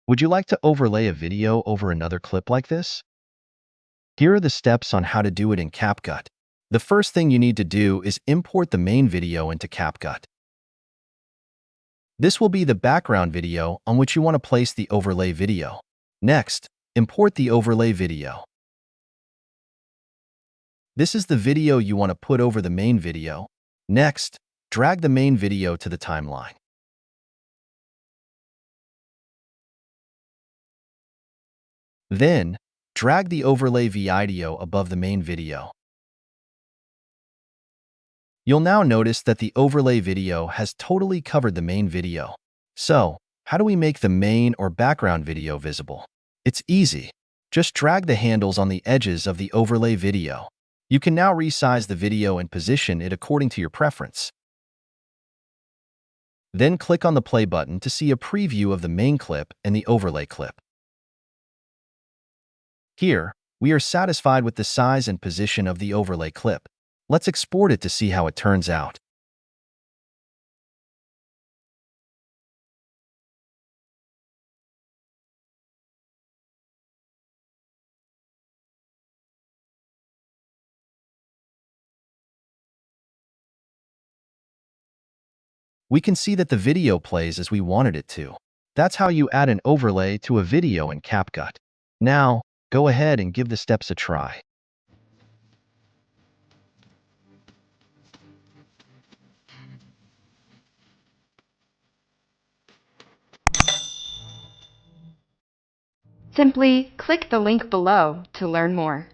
Would you like to overlay a video over another clip like this? Here are the steps on how to do it in Capcut. The first thing you need to do is import the main video into Capcut. This will be the background video on which you want to place the overlay video. Next, import the overlay video. This is the video you want to put over the main video. Next, drag the main video to the timeline. Then, drag the overlay ideo above the main video. You'll now notice that the overlay video has totally covered the main video. So, how do we make the main or background video visible? It's easy. Just drag the handles on the edges of the overlay video. You can now resize the video and position it according to your preference. Then click on the play button to see a preview of the main clip and the overlay clip. Here, we are satisfied with the size and position of the overlay clip. Let's export it to see how it turns out. We can see that the video plays as we wanted it to. That's how you add an overlay to a video in Capcut. Now, go ahead and give the steps a try. Simply click the link below to learn more.